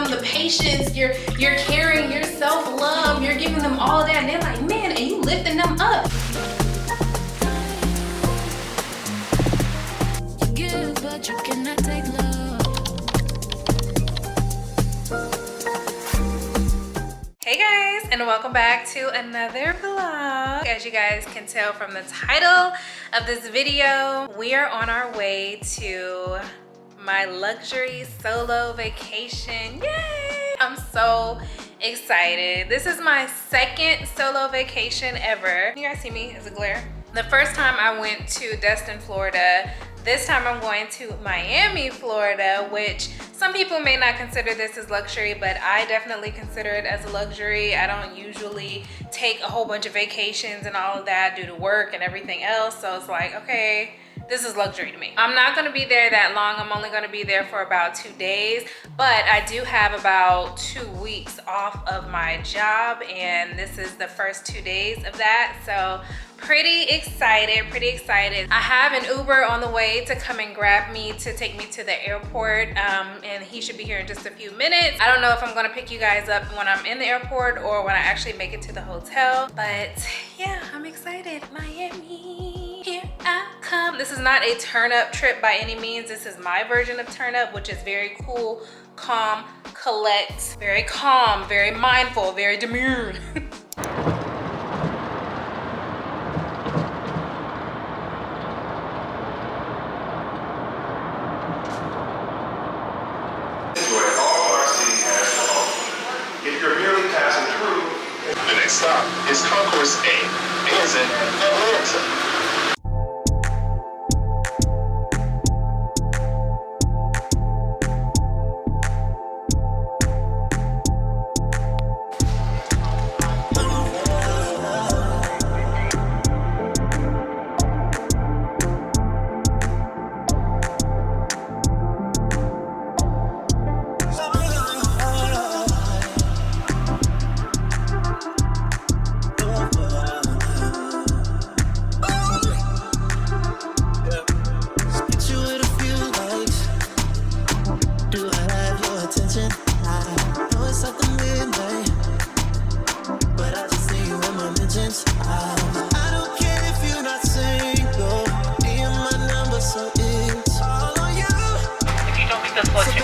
them the patience, you're caring, you're self-love, you're giving them all that, and they're like, man, and you lifting them up. You give, but you cannot take love. Hey guys, and welcome back to another vlog. As you guys can tell from the title of this video, we are on our way to my luxury solo vacation. Yay! I'm so excited. This is my second solo vacation ever. You guys see me? Is it glare? The first time I went to Destin, Florida. This time I'm going to Miami, Florida, which some people may not consider this as luxury, but I definitely consider it as a luxury. I don't usually take a whole bunch of vacations and all of that due to work and everything else. So it's like, okay, this is luxury to me. I'm not gonna be there that long. I'm only gonna be there for about 2 days, but I do have about 2 weeks off of my job, and this is the first 2 days of that. So pretty excited. I have an Uber on the way to come and grab me to take me to the airport, and he should be here in just a few minutes. I don't know if I'm gonna pick you guys up when I'm in the airport or when I actually make it to the hotel, but yeah, I'm excited. Miami, here I come. This is not a turn up trip by any means. This is my version of turn up, which is very cool, calm, collect, very calm, very mindful, very demure. The next stop is Concourse A, as in Atlanta.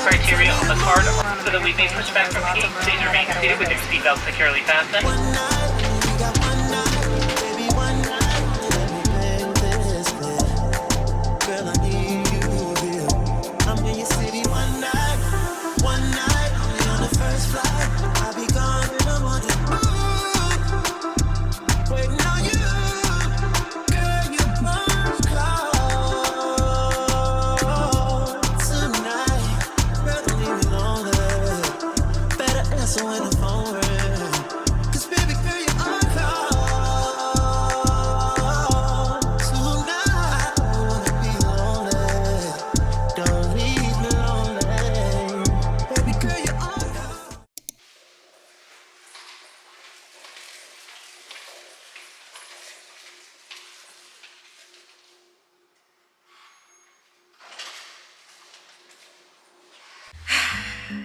Criteria on the card so that we may push back from the gate. Please remain seated with your seatbelt securely fastened.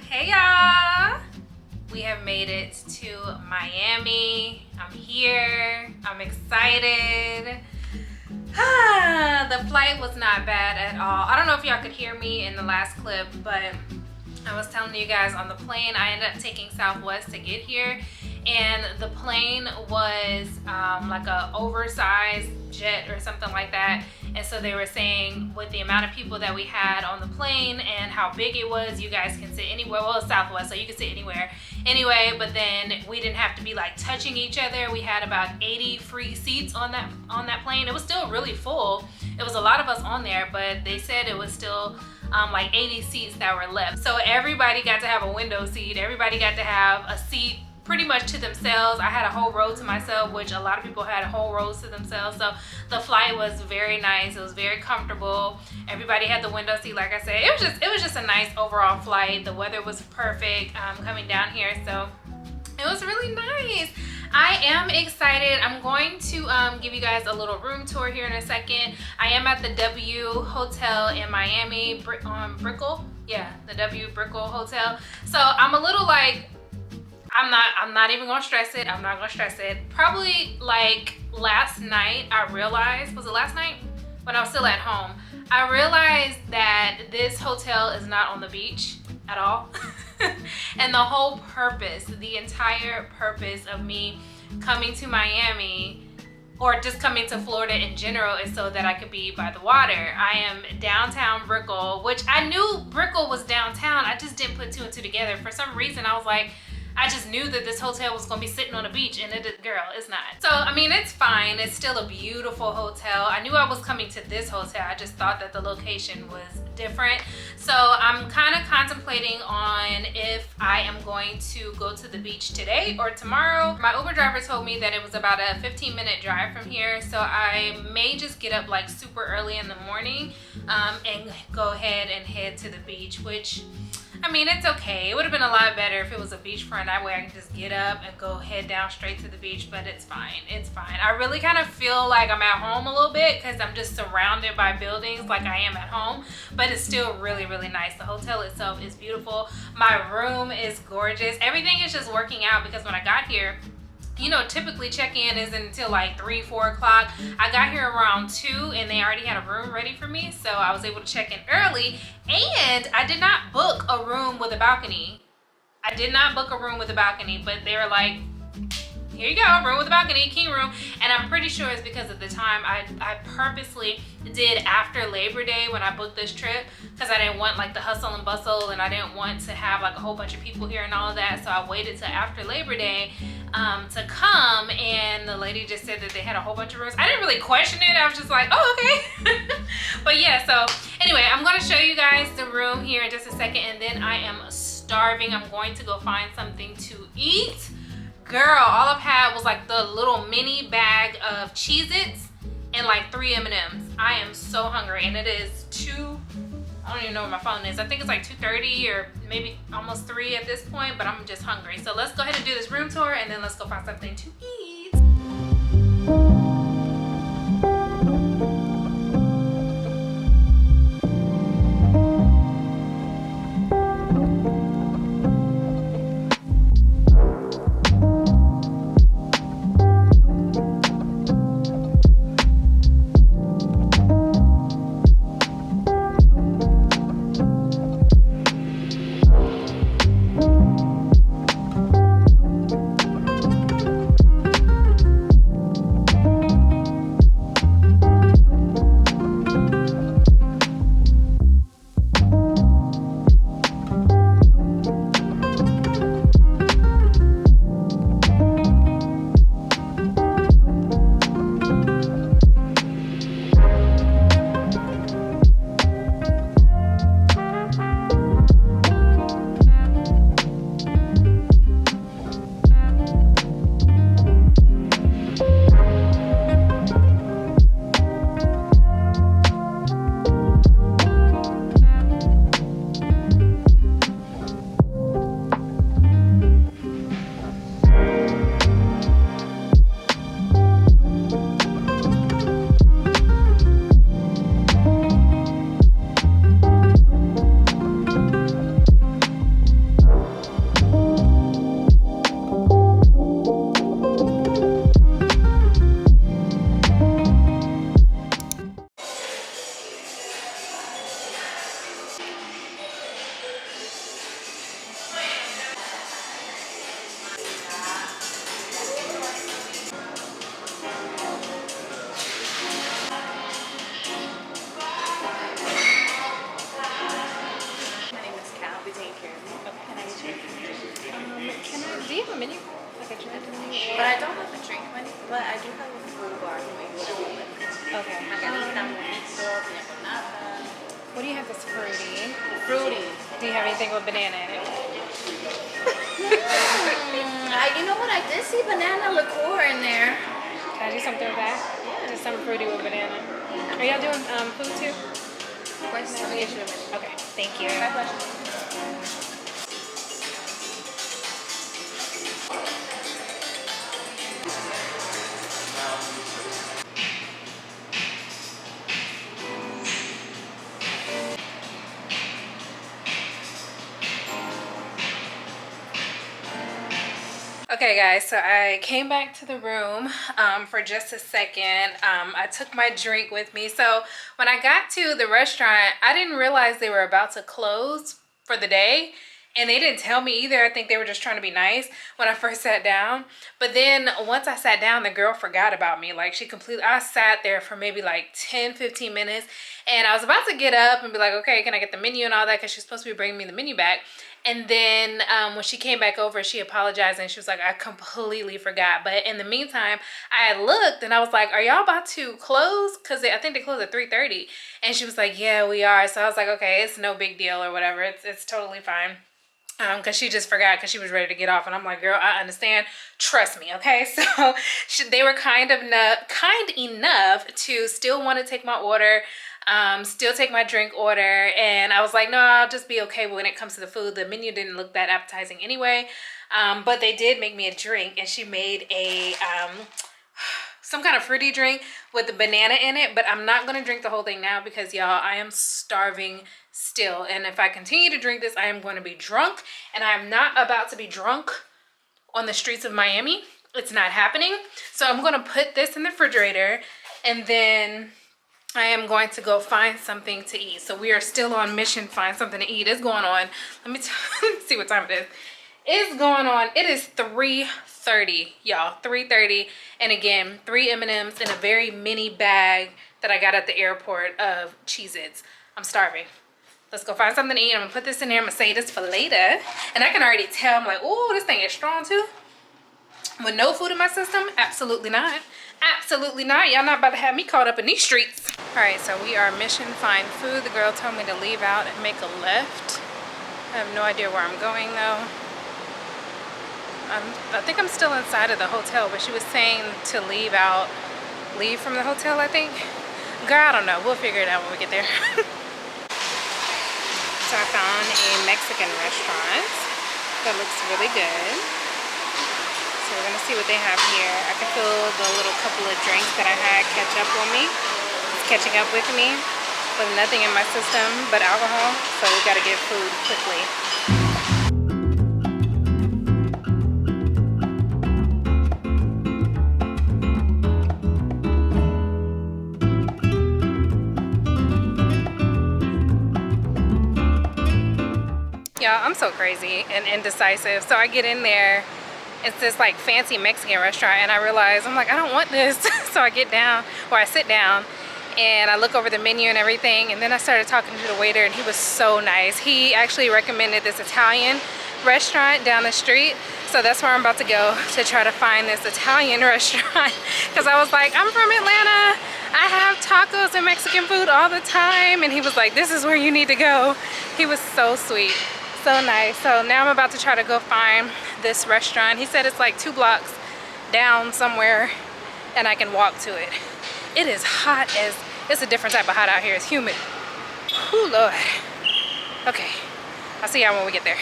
Hey y'all, we have made it to Miami. I'm here, I'm excited. The flight was not bad at all. I don't know if y'all could hear me in the last clip, but I was telling you guys on the plane, I ended up taking Southwest to get here, and the plane was like a oversized jet or something like that. And so they were saying with the amount of people that we had on the plane and how big it was, you guys can sit anywhere. Well, it's Southwest, so you can sit anywhere. Anyway, but then we didn't have to be like touching each other. We had about 80 free seats on that plane. It was still really full. It was a lot of us on there, but they said it was still like 80 seats that were left. So everybody got to have a window seat. Everybody got to have a seat pretty much to themselves. I had a whole row to myself, which a lot of people had whole rows to themselves. So the flight was very nice. It was very comfortable. Everybody had the window seat, like I said. It was just a nice overall flight. The weather was perfect coming down here, so it was really nice. I am excited. I'm going to give you guys a little room tour here in a second. I am at the W Hotel in Miami, Brickell. Yeah, the W Brickell Hotel. So I'm a little like, I'm not even gonna stress it. I'm not gonna stress it. Probably like last night I realized, was it last night? When I was still at home, I realized that this hotel is not on the beach at all. And the whole purpose, the entire purpose of me coming to Miami, or just coming to Florida in general, is so that I could be by the water. I am downtown Brickell, which I knew Brickell was downtown. I just didn't put two and two together. For some reason, I was like, I just knew that this hotel was gonna be sitting on a beach, and girl, it's not. So, I mean, it's fine. It's still a beautiful hotel. I knew I was coming to this hotel. I just thought that the location was different. So I'm kind of contemplating on if I am going to go to the beach today or tomorrow. My Uber driver told me that it was about a 15-minute drive from here. So I may just get up like super early in the morning and go ahead and head to the beach, which, I mean, it's okay. It would have been a lot better if it was a beachfront. That way I can just get up and go head down straight to the beach, but it's fine. It's fine. I really kind of feel like I'm at home a little bit because I'm just surrounded by buildings like I am at home, but it's still really, really nice. The hotel itself is beautiful. My room is gorgeous. Everything is just working out because when I got here, you know, typically check-in isn't until like 3, 4 o'clock. I got here around 2 and they already had a room ready for me. So I was able to check in early, and I did not book a room with a balcony. I did not book a room with a balcony, but they were like, here you go, room with a balcony, king room. And I'm pretty sure it's because of the time. I purposely did after Labor Day when I booked this trip, because I didn't want like the hustle and bustle, and I didn't want to have like a whole bunch of people here and all of that. So I waited till after Labor Day to come, and the lady just said that they had a whole bunch of rooms. I didn't really question it. I was just like, oh, okay. But yeah, so anyway, I'm going to show you guys the room here in just a second, and then I am starving. I'm going to go find something to eat. Girl, all I've had was like the little mini bag of Cheez-Its and like 3 M&Ms. I am so hungry, and it is 2, I don't even know where my phone is. I think it's like 2:30 or maybe almost 3 at this point, but I'm just hungry. So let's go ahead and do this room tour, and then let's go find something to eat. Do you have a menu? Like a drink menu? But I don't have a drink menu, but I do have a full bar menu. Okay. Margarita, mojito, piña colada. What do you have that's fruity? Fruity. Do you have anything with banana in it? You know what? I did see banana liqueur in there. Can I do something with that? Yeah. Just some fruity with banana. Are y'all doing food too? Pues, let me get you a menu. Okay, thank you. My pleasure. Okay guys, so I came back to the room for just a second. I took my drink with me. So when I got to the restaurant, I didn't realize they were about to close for the day. And they didn't tell me either. I think they were just trying to be nice when I first sat down. But then once I sat down, the girl forgot about me. Like I sat there for maybe like 10, 15 minutes. And I was about to get up and be like, okay, can I get the menu and all that? Because she's supposed to be bringing me the menu back. And then when she came back over, she apologized and she was like, I completely forgot. But in the meantime, I had looked and I was like, are y'all about to close? Because I think they close at 3:30. And she was like, yeah, we are. So I was like, okay, it's no big deal or whatever. It's totally fine. Because she just forgot because she was ready to get off. And I'm like, girl, I understand. Trust me, okay? So they were kind enough to still want to take my order. Still take my drink order, and I was like, no, I'll just be okay when it comes to the food. The menu didn't look that appetizing anyway, but they did make me a drink, and she made a some kind of fruity drink with the banana in it. But I'm not gonna drink the whole thing now because y'all, I am starving still, and if I continue to drink this, I am going to be drunk, and I am not about to be drunk on the streets of Miami. It's not happening. So I'm gonna put this in the refrigerator, and then I am going to go find something to eat. So we are still on mission, find something to eat. It's going on. Let me see what time it is. It's going on. It is 3:30, y'all. 3:30. And again, 3 M&Ms in a very mini bag that I got at the airport of Cheez-Its. I'm starving. Let's go find something to eat. I'm gonna put this in there. I'm gonna save this for later. And I can already tell, I'm like, oh, this thing is strong too. With no food in my system? Absolutely not. Absolutely not. Y'all not about to have me caught up in these streets. All right, so we are mission find food. The girl told me to leave out and make a left. I have no idea where I'm going though. I think I'm still inside of the hotel, but she was saying to leave from the hotel, I think. Girl, I don't know. We'll figure it out when we get there. So I found a Mexican restaurant that looks really good. So we're gonna see what they have here. I can feel the little couple of drinks that I had catch up on me. It's catching up with me with nothing in my system but alcohol. So we gotta get food quickly. Y'all, I'm so crazy and indecisive. So I get in there. It's this like fancy Mexican restaurant, and I realize, I'm like, I don't want this. So I get down, or I sit down, and I look over the menu and everything, and then I started talking to the waiter, and he was so nice. He actually recommended this Italian restaurant down the street. So that's where I'm about to go to try to find this Italian restaurant. Because I was like, I'm from Atlanta. I have tacos and Mexican food all the time. And he was like, this is where you need to go. He was so sweet. So nice. So now I'm about to try to go find this restaurant. He said it's like 2 blocks down somewhere and I can walk to it. It is hot as, it's a different type of hot out here. It's humid. Oh Lord. Okay, I'll see y'all when we get there.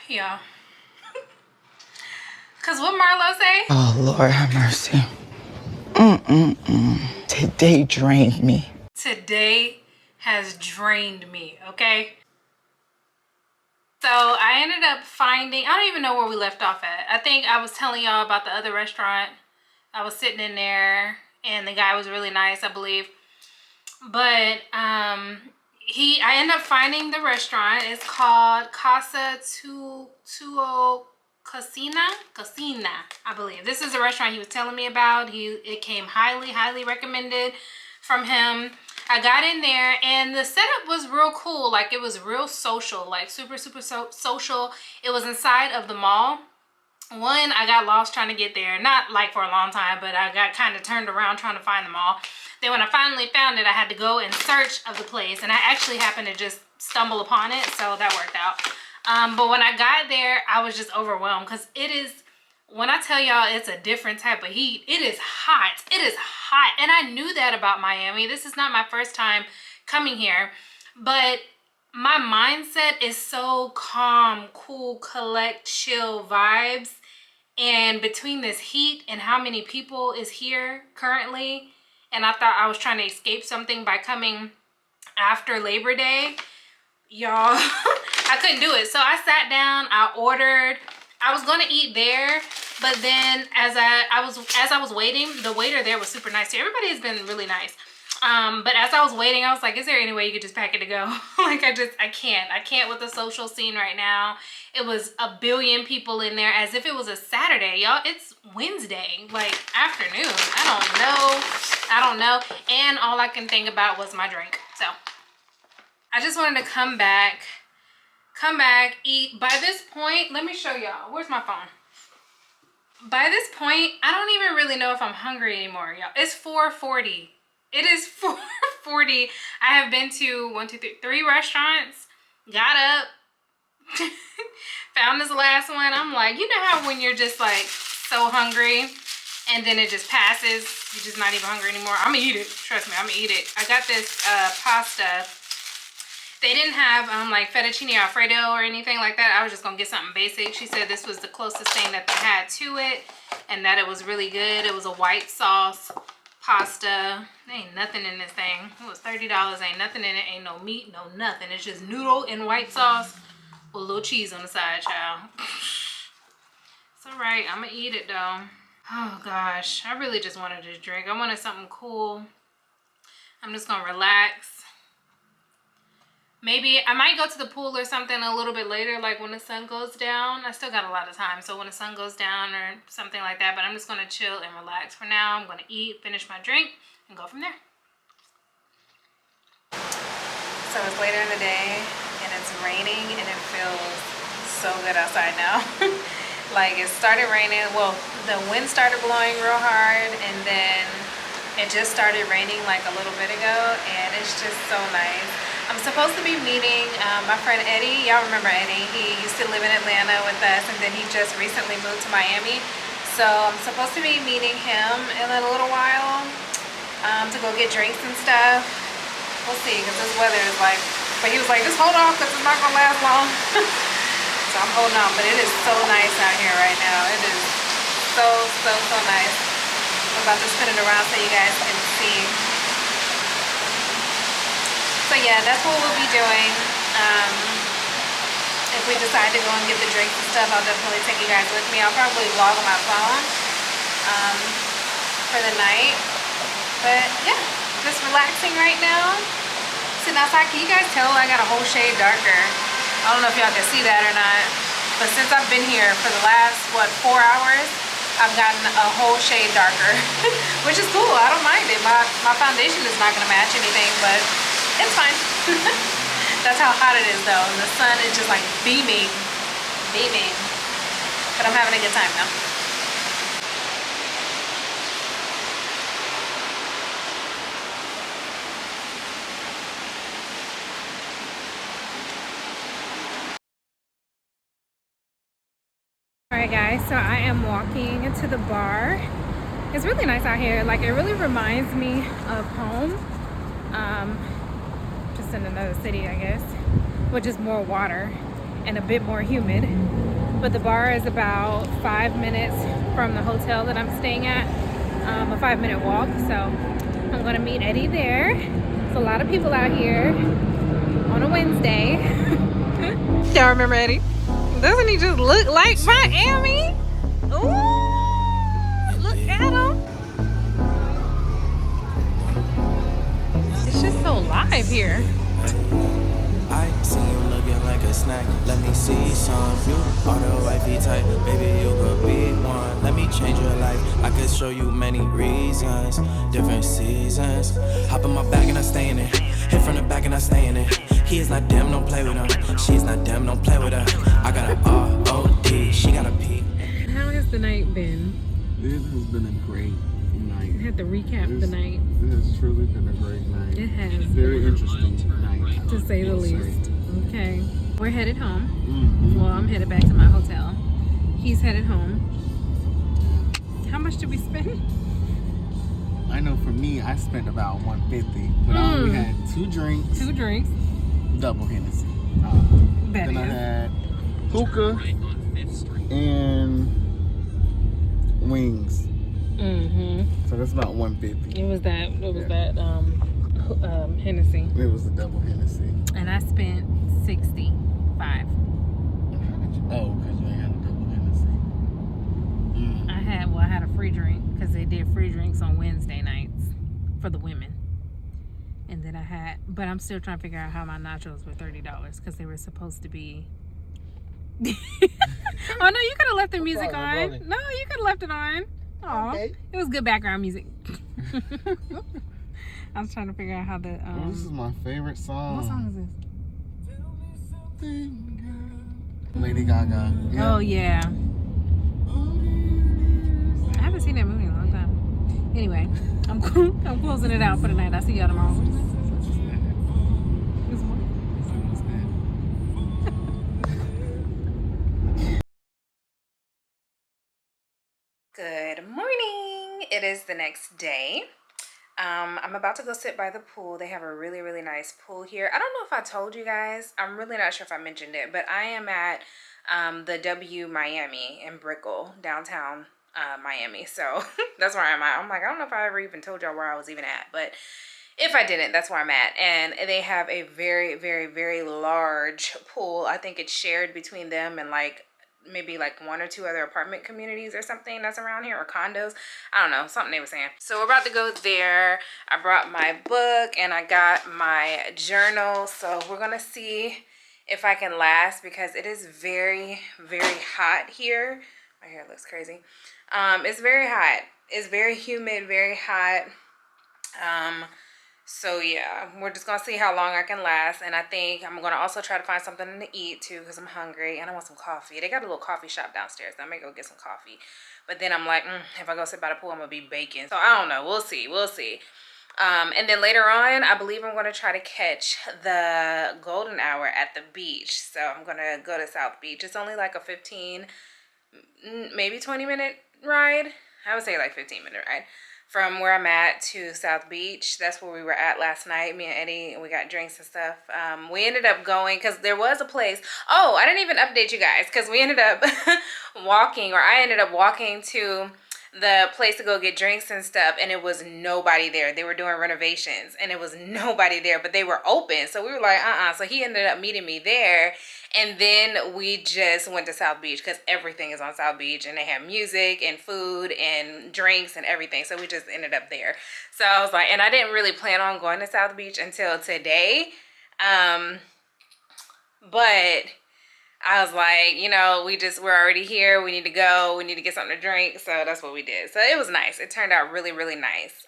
Y'all. Cause what Marlo say? Oh, Lord have mercy. Today drained me. Today has drained me, okay? So I ended up finding, I don't even know where we left off at. I think I was telling y'all about the other restaurant. I was sitting in there and the guy was really nice, I believe. But I ended up finding the restaurant. It's called Casa Tuo Cocina, I believe. This is a restaurant he was telling me about. It came highly recommended from him. I got in there and the setup was real cool. Like it was real social, like super social. It was inside of the mall. One, I got lost trying to get there. Not like for a long time, but I got kind of turned around trying to find the mall. Then when I finally found it, I had to go in search of the place, and I actually happened to just stumble upon it, so that worked out. But when I got there, I was just overwhelmed because it is, when I tell y'all it's a different type of heat, it is hot. It is hot. And I knew that about Miami. This is not my first time coming here. But my mindset is so calm, cool, collect, chill vibes. And between this heat and how many people is here currently, and I thought I was trying to escape something by coming after Labor Day, y'all, I couldn't do it. So I sat down, I ordered. I was gonna eat there, but then as I was waiting, the waiter there was super nice too. Everybody has been really nice. But as I was waiting, I was like, is there any way you could just pack it to go? Like, I can't with the social scene right now. It was a billion people in there as if it was a Saturday, y'all. It's Wednesday, like afternoon. I don't know. And all I can think about was my drink. So I just wanted to come back, eat. By this point, let me show y'all. Where's my phone? By this point, I don't even really know if I'm hungry anymore, y'all. It's 4:40. It is 4:40. I have been to 3 restaurants, got up, found this last one. I'm like, you know how when you're just like so hungry and then it just passes, you're just not even hungry anymore? I'm gonna eat it. Trust me, I'm gonna eat it. I got this pasta. They didn't have like fettuccine alfredo or anything like that. I was just gonna get something basic. She said this was the closest thing that they had to it and that it was really good. It was a white sauce pasta. There ain't nothing in this thing. It was $30. Ain't nothing in it. Ain't no meat, no nothing. It's just noodle and white sauce with a little cheese on the side, child. It's all right. I'm gonna eat it though. Oh gosh, I really just wanted to drink. I wanted something cool. I'm just gonna relax. Maybe I might go to the pool or something a little bit later, like when the sun goes down. I still got a lot of time, so when the sun goes down or something like that. But I'm just gonna chill and relax for now. I'm gonna eat, finish my drink, and go from there. So it's later in the day, and it's raining, and it feels so good outside now. Like it started raining. Well, the wind started blowing real hard, and then it just started raining like a little bit ago, and it's just so nice. I'm supposed to be meeting my friend Eddie. Y'all remember Eddie? He used to live in Atlanta with us, and then he just recently moved to Miami. So I'm supposed to be meeting him in a little while to go get drinks and stuff. We'll see, because this weather is like, but he was like, just hold on, because it's not gonna last long. So I'm holding on, but it is so nice out here right now. It is so nice. I'm about to spin it around so you guys can see. So yeah, that's what we'll be doing. If we decide to go and get the drinks and stuff, I'll definitely take you guys with me. I'll probably vlog on my phone for the night. But yeah, just relaxing right now. Sitting outside. Can you guys tell I got a whole shade darker? I don't know if y'all can see that or not. But since I've been here for the last, what, 4 hours, I've gotten a whole shade darker. Which is cool. I don't mind it. My foundation is not going to match anything, but it's fine. That's how hot it is though. The sun is just like beaming. But I'm having a good time now. Alright guys, so I am walking to the bar. It's really nice out here. Like, it really reminds me of home. Just in another city, I guess, which is more water and a bit more humid. But the bar is about 5 minutes from the hotel that I'm staying at, a 5-minute walk. So I'm gonna meet Eddie there. There's a lot of people out here on a Wednesday. Y'all remember Eddie? Doesn't he just look like Miami? Ooh, look at him. It's just so live here. I see you looking like a snack. Let me see some. You are the wifey type, baby. You could be one. Let me change your life. I could show you many reasons, different seasons. Hop in my bag and I stay in it. Hit from the back and I stay in it. He is not them, don't play with him. She is not them, don't play with her. I got a R-O-D, she got a P. How has the night been? It has been a great night. You had to recap the night. It has truly been a great night. It has. Very interesting night, to say the least. Okay. We're headed home. Mm-hmm. Well, I'm headed back to my hotel. He's headed home. How much did we spend? I know for me, I spent about $150, but I only had 2 drinks. 2 drinks. Double Hennessy. That Then I is. had hookah and wings. So that's about $150. It was that Hennessy. It was a double Hennessy. And I spent $65. Oh, because you ain't had a double Hennessy. I had a free drink because they did free drinks on Wednesday nights for the women. And then but I'm still trying to figure out how my nachos were $30 because they were supposed to be. Oh no, you could have left the music on. No, you could have left it on. Oh, okay. It was good background music. I was trying to figure out how the. This is my favorite song. What song is this? Lady Gaga. Yeah. Oh yeah. I haven't seen that movie in a long time. Anyway, I'm closing it out for the night. I'll see y'all tomorrow. Good morning. It is the next day. I'm about to go sit by the pool. They have a really, really nice pool here. I don't know if I told you guys. I'm really not sure if I mentioned it, but I am at the W Miami in Brickell, downtown Miami. So that's where I'm at. I'm like, I don't know if I ever even told y'all where I was even at, but if I didn't, that's where I'm at. And they have a very, very, very large pool. I think it's shared between them and maybe 1 or 2 other apartment communities or something that's around here, or condos. I don't know, something they were saying. So we're about to go there. I brought my book and I got my journal. So we're gonna see if I can last because it is very, very hot here. My hair looks crazy. It's very hot. It's very humid, very hot. So yeah, we're just gonna see how long I can last, and I think I'm gonna also try to find something to eat too because I'm hungry and I want some coffee. They got a little coffee shop downstairs. I may go get some coffee, but then I'm like, if I go sit by the pool, I'm gonna be baking. So I don't know. We'll see. And then later on, I believe I'm gonna try to catch the golden hour at the beach. So I'm gonna go to South Beach. It's only like a 15, maybe 20-minute ride. I would say 15-minute ride from where I'm at to South Beach. That's where we were at last night, me and Eddie, and we got drinks and stuff. We ended up going, because there was a place. Oh, I didn't even update you guys, because we ended up I ended up walking to the place to go get drinks and stuff, and it was nobody there. They were doing renovations, and it was nobody there, but they were open. So we were like, So he ended up meeting me there, and then we just went to South Beach because everything is on South Beach, and they have music and food and drinks and everything. So we just ended up there. So I was like, and I didn't really plan on going to South Beach until today, but I was like, we're already here. We need to go. We need to get something to drink. So that's what we did. So it was nice. It turned out really, really nice.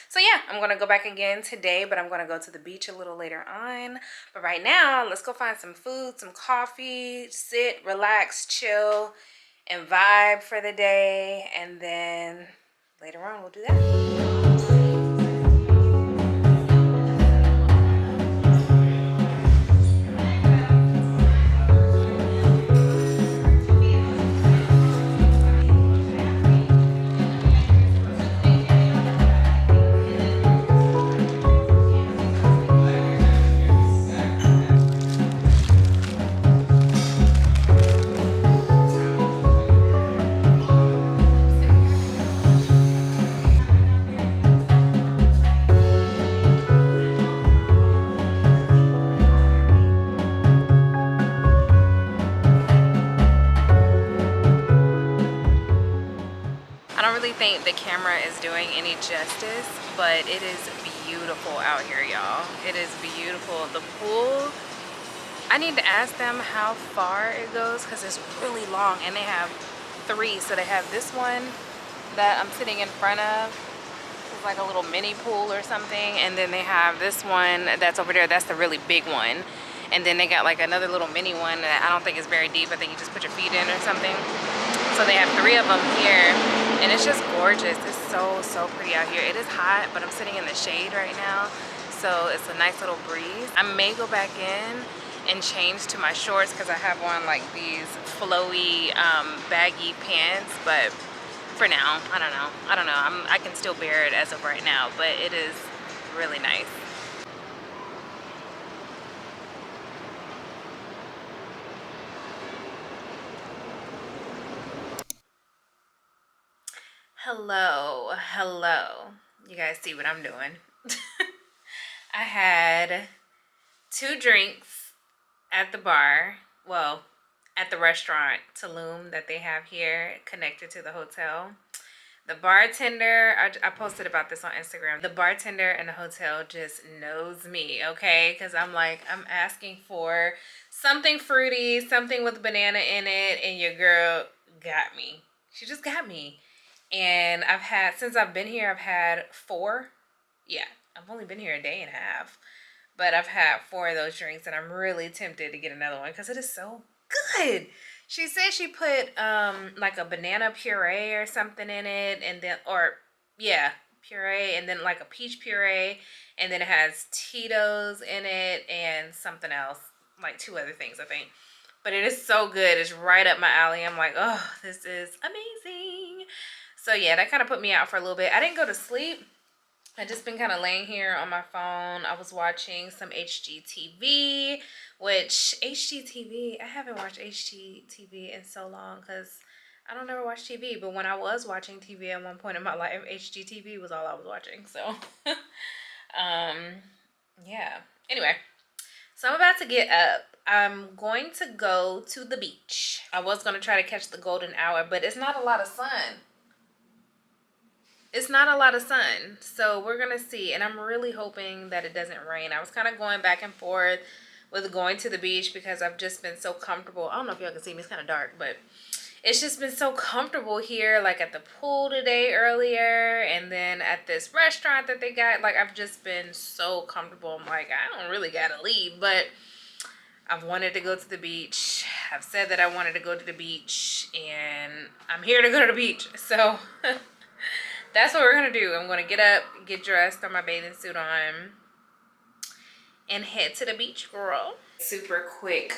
So yeah, I'm going to go back again today, but I'm going to go to the beach a little later on. But right now, let's go find some food, some coffee, sit, relax, chill, and vibe for the day. And then later on, we'll do that. Think the camera is doing any justice, but it is beautiful out here, y'all. It is beautiful. The pool, I need to ask them how far it goes because it's really long, and they have 3. So they have this one that I'm sitting in front of. It's like a little mini pool or something, and then they have this one that's over there. That's the really big one. And then they got another little mini one that I don't think is very deep. I think you just put your feet in or something. So they have 3 of them here, and it's just gorgeous. It's so pretty out here. It is hot, but I'm sitting in the shade right now, so it's a nice little breeze. I may go back in and change to my shorts because I have on these flowy baggy pants, but for now. I don't know. I can still bear it as of right now, but it is really nice. Hello. You guys see what I'm doing? I had 2 drinks at the bar. Well, at the restaurant Tulum that they have here connected to the hotel. The bartender, I posted about this on Instagram. The bartender in the hotel just knows me, okay? Because I'm asking for something fruity, something with banana in it, and your girl got me. She just got me. And since I've been here, I've had 4. Yeah, I've only been here a day and a half. But I've had 4 of those drinks, and I'm really tempted to get another one because it is so good. She said she put like a banana puree or something in it, and then puree, and then like a peach puree, and then it has Tito's in it and something else, like 2 other things I think. But it is so good. It's right up my alley. I'm like, oh, this is amazing. So yeah, that kind of put me out for a little bit. I didn't go to sleep. I just been kind of laying here on my phone. I was watching some HGTV, which HGTV, I haven't watched HGTV in so long because I don't ever watch TV. But when I was watching TV at one point in my life, HGTV was all I was watching. So, yeah. Anyway, so I'm about to get up. I'm going to go to the beach. I was going to try to catch the golden hour, but it's not a lot of sun. It's not a lot of sun, so we're gonna see, and I'm really hoping that it doesn't rain. I was kind of going back and forth with going to the beach because I've just been so comfortable. I don't know if y'all can see me, it's kind of dark, but it's just been so comfortable here, like at the pool today earlier, and then at this restaurant that they got. Like, I've just been so comfortable. I'm like, I don't really gotta leave, but I've wanted to go to the beach. I've said that I wanted to go to the beach, and I'm here to go to the beach, so that's what we're gonna do. I'm gonna get up, get dressed, throw my bathing suit on, and head to the beach, girl. Super quick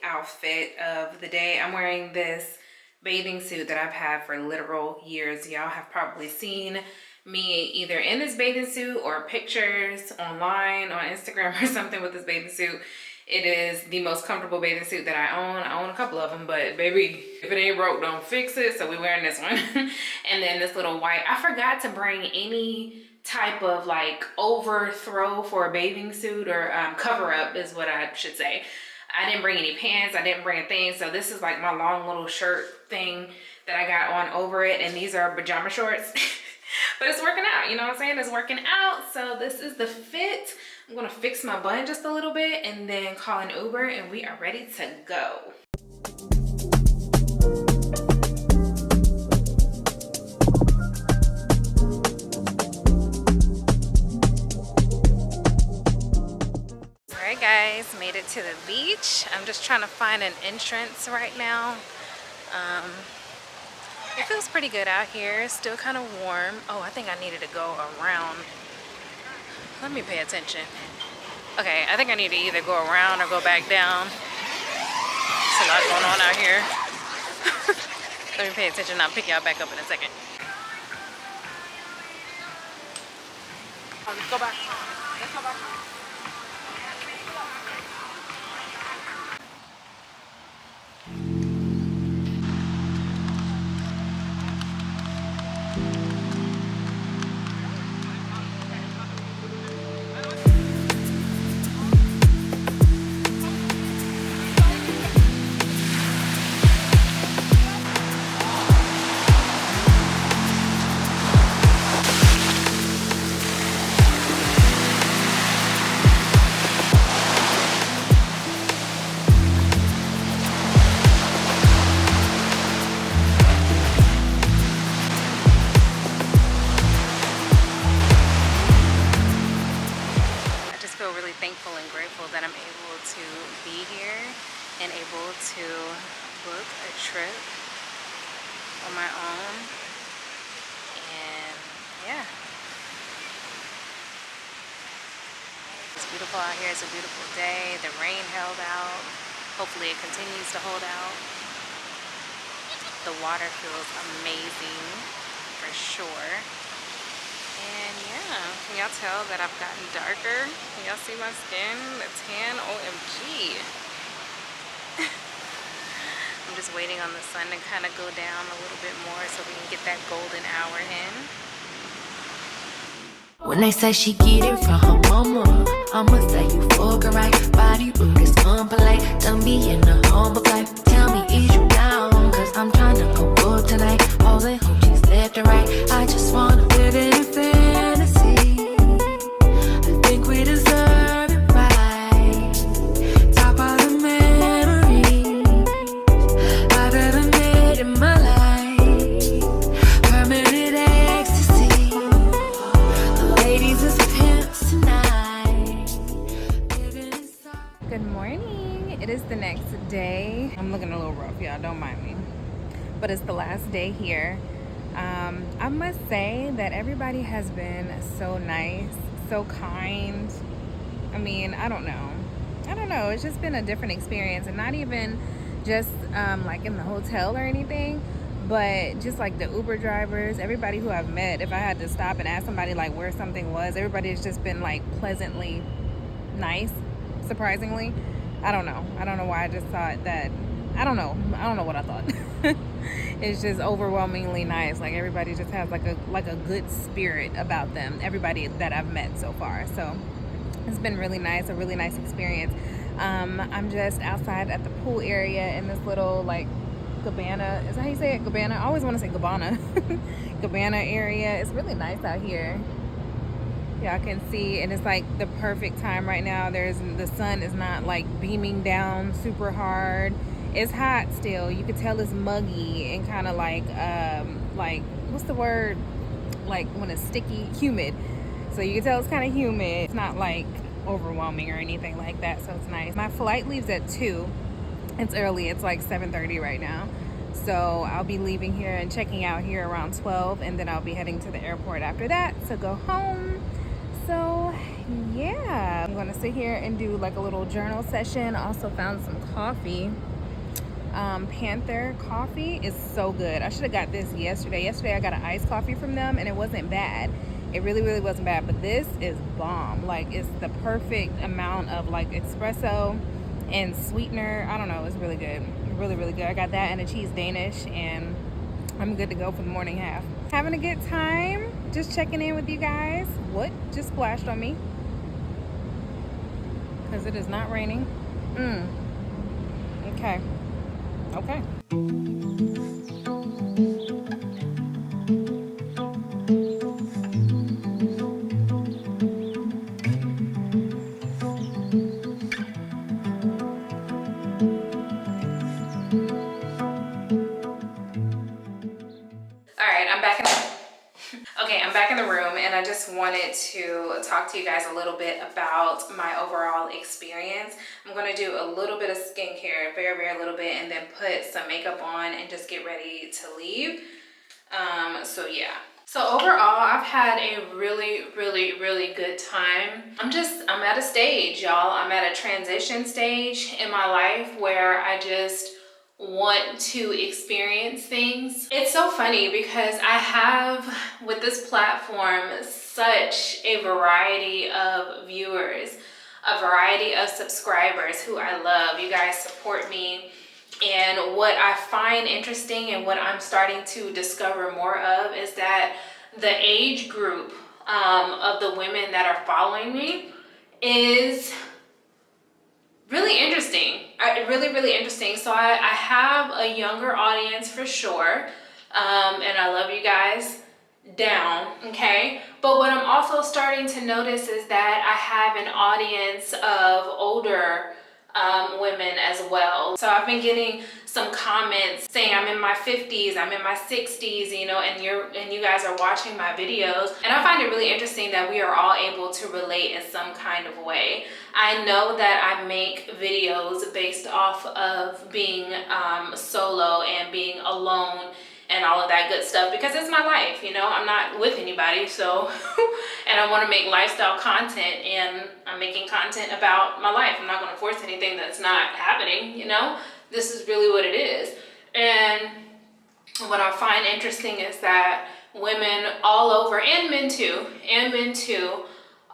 outfit of the day. I'm wearing this bathing suit that I've had for literal years. Y'all have probably seen me either in this bathing suit or pictures online on Instagram or something with this bathing suit. It is the most comfortable bathing suit that I own. I own a couple of them, but baby, if it ain't broke, don't fix it. So we're wearing this one. And then this little white, I forgot to bring any type of like overthrow for a bathing suit, or cover up is what I should say. I didn't bring any pants. I didn't bring a thing. So this is like my long little shirt thing that I got on over it. And these are pajama shorts. But it's working out, you know what I'm saying? It's working out. So this is the fit. I'm gonna fix my bun just a little bit and then call an Uber, and we are ready to go. All right, guys, made it to the beach. I'm just trying to find an entrance right now. It feels pretty good out here. It's still kind of warm. Oh, I think I needed to go around. Let me pay attention. Okay, I think I need to either go around or go back down. There's a lot going on out here. Let me pay attention. I'll pick y'all back up in a second. Let's go back. Let's go back. Thankful and grateful that I'm able to be here and able to book a trip on my own. And yeah, it's beautiful out here. It's a beautiful day. The rain held out. Hopefully it continues to hold out. The water feels amazing for sure. And yeah, can y'all tell that I've gotten darker? Can y'all see my skin? The tan, OMG. I'm just waiting on the sun to kind of go down a little bit more so we can get that golden hour in. When they say she get it from her mama, I'ma say you fuck her right. Body rude is unpolite. Done be in a humble life. Tell me, is you down? Cause I'm trying to go up tonight. Holding hoochies left and right. I just wanna live in a fantasy. I think we deserve it right. Top of the memories I've ever made in my life. Permanent ecstasy. Ladies is pimps tonight. Living inside. Good morning. It is the next day. I'm looking a little rough, y'all. Don't mind me. But it's the last day here. I must say that everybody has been so nice, so kind. I mean, I don't know. It's just been a different experience, and not even just like in the hotel or anything, but just like the Uber drivers, everybody who I've met. If I had to stop and ask somebody like where something was, everybody's just been like pleasantly nice, surprisingly. I don't know why I just thought that. I don't know what I thought. It's just overwhelmingly nice. Like everybody just has like a good spirit about them, everybody that I've met so far. So it's been really nice, a really nice experience. I'm just outside at the pool area in this little like cabana. Is that how you say it? Cabana? I always want to say cabana. Cabana area. It's really nice out here. Y'all can see, and it's like the perfect time right now. The sun is not like beaming down super hard. It's hot still. You could tell it's muggy and kind of like what's the word? Like when it's sticky, humid. So you can tell it's kind of humid. It's not like overwhelming or anything like that. So it's nice. My flight leaves at 2. It's early. It's like 7:30 right now. So I'll be leaving here and checking out here around 12, and then I'll be heading to the airport after that to go home. So yeah, I'm gonna sit here and do like a little journal session. Also found some coffee. Panther coffee is so good. I should have got this yesterday. I got an iced coffee from them, and it wasn't bad. It really wasn't bad, but this is bomb. Like it's the perfect amount of like espresso and sweetener. I don't know, it's really good. Really good. I got that and a cheese Danish, and I'm good to go for the morning half. Having a good time, just checking in with you guys. What just splashed on me? Because it is not raining. Okay. I'm back in the room, and I just wanted to talk to you guys a little bit about my overall experience. I'm going to do a little bit of skincare, very little bit, and then put some makeup on and just get ready to leave. So yeah. So overall, I've had a really good time. I'm at a stage, y'all. I'm at a transition stage in my life where I just want to experience things. It's so funny because I have with this platform such a variety of viewers, a variety of subscribers who I love. You guys support me, and what I find interesting and what I'm starting to discover more of is that the age group of the women that are following me is really interesting. Really interesting. So I have a younger audience for sure, and I love you guys down, okay? But what I'm also starting to notice is that I have an audience of older women as well. So I've been getting some comments saying I'm in my 50s, I'm in my 60s, you know, and you guys are watching my videos, and I find it really interesting that we are all able to relate in some kind of way. I know that I make videos based off of being solo and being alone and all of that good stuff because it's my life, you know. I'm not with anybody, so and I want to make lifestyle content, and I'm making content about my life. I'm not going to force anything that's not happening, you know. This is really what it is. And what I find interesting is that women all over, and men too,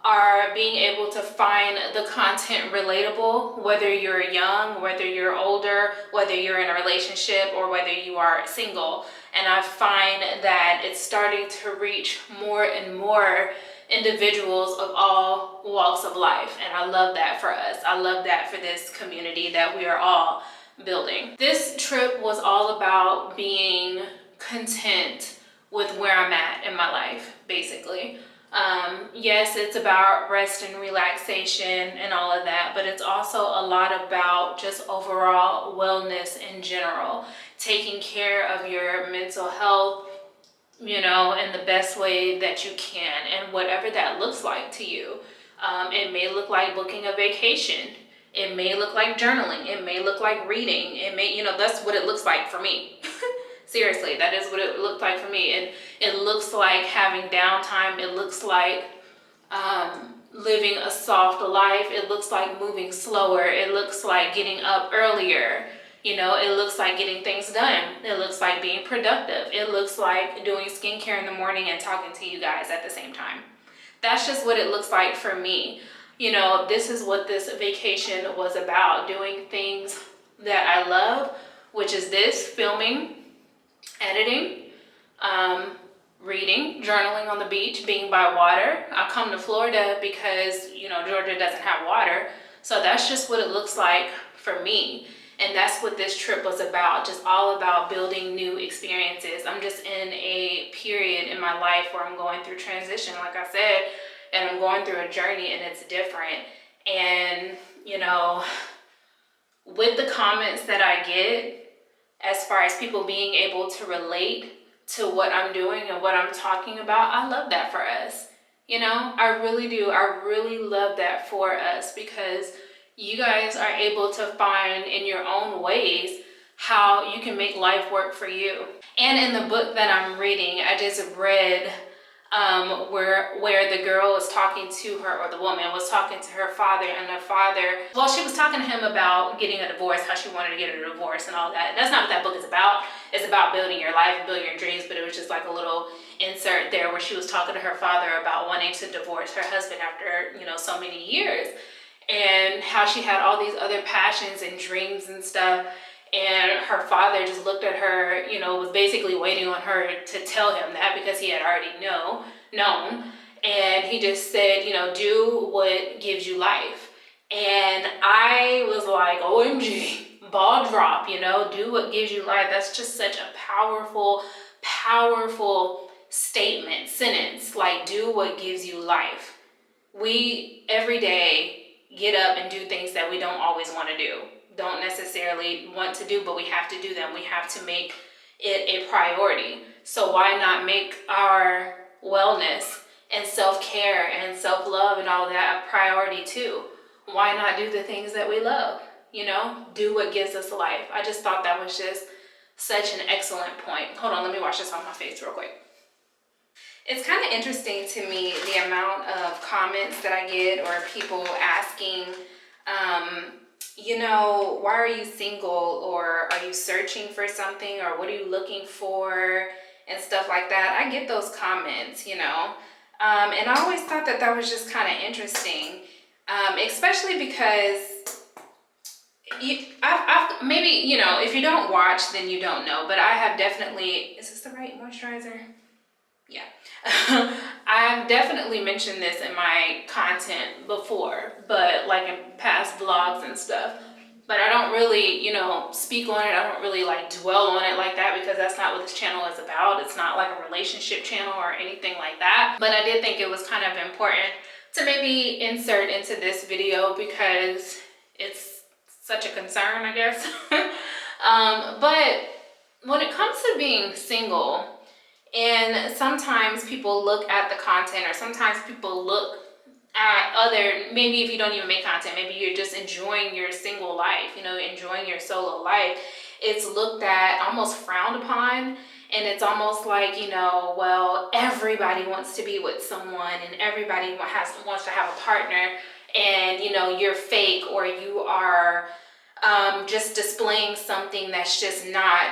are being able to find the content relatable, whether you're young, whether you're older, whether you're in a relationship, or whether you are single. And I find that it's starting to reach more and more individuals of all walks of life. And I love that for us. I love that for this community that we are all building. This trip was all about being content with where I'm at in my life, basically. Yes, it's about rest and relaxation and all of that, but it's also a lot about just overall wellness in general, taking care of your mental health, you know, in the best way that you can, and whatever that looks like to you. It may look like booking a vacation. It may look like journaling. It may look like reading. It may, you know, that's what it looks like for me. Seriously, that is what it looked like for me. And it looks like having downtime. It looks like living a soft life. It looks like moving slower. It looks like getting up earlier. You know, it looks like getting things done. It looks like being productive. It looks like doing skincare in the morning and talking to you guys at the same time. That's just what it looks like for me. You know, this is what this vacation was about, doing things that I love, which is this, filming, editing, reading, journaling on the beach, being by water. I come to Florida because, you know, Georgia doesn't have water. So that's just what it looks like for me. And that's what this trip was about, just all about building new experiences. I'm just in a period in my life where I'm going through transition, like I said, and I'm going through a journey, and it's different. And, you know, with the comments that I get, as far as people being able to relate to what I'm doing and what I'm talking about, I love that for us. You know, I really do. I really love that for us, because you guys are able to find in your own ways how you can make life work for you. And in the book that I'm reading, I just read where the girl was talking to her, or the woman was talking to her father, and her father, well, she was talking to him about getting a divorce, how she wanted to get a divorce and all that. And that's not what that book is about. It's about building your life and building your dreams, but it was just like a little insert there where she was talking to her father about wanting to divorce her husband after, you know, so many years, and how she had all these other passions and dreams and stuff. And her father just looked at her, you know, was basically waiting on her to tell him that, because he had already known. And he just said, you know, do what gives you life. And I was like, OMG, ball drop, you know, do what gives you life. That's just such a powerful, powerful sentence, like, do what gives you life. We, every day, get up and do things that we don't always want to do. Don't necessarily want to do, but we have to do them. We have to make it a priority. So why not make our wellness and self-care and self-love and all that a priority too? Why not do the things that we love? You know, do what gives us life. I just thought that was just such an excellent point. Hold on, let me wash this off my face real quick. It's kind of interesting to me, the amount of comments that I get, or people asking, you know, why are you single, or are you searching for something, or what are you looking for, and stuff like that. I get those comments, you know, and I always thought that that was just kind of interesting, especially because I've maybe, you know, if you don't watch, then you don't know, but I have definitely, is this the right moisturizer? Yeah. I've definitely mentioned this in my content before, but like in past vlogs and stuff, but I don't really, you know, speak on it. I don't really like dwell on it like that, because that's not what this channel is about. It's not like a relationship channel or anything like that, but I did think it was kind of important to maybe insert into this video, because it's such a concern, I guess. But when it comes to being single, and sometimes people look at the content, or sometimes people look at other, maybe if you don't even make content, maybe you're just enjoying your single life, you know, enjoying your solo life, it's looked at, almost frowned upon. And it's almost like, you know, well, everybody wants to be with someone, and everybody wants to have a partner, and, you know, you're fake, or you are just displaying something that's just not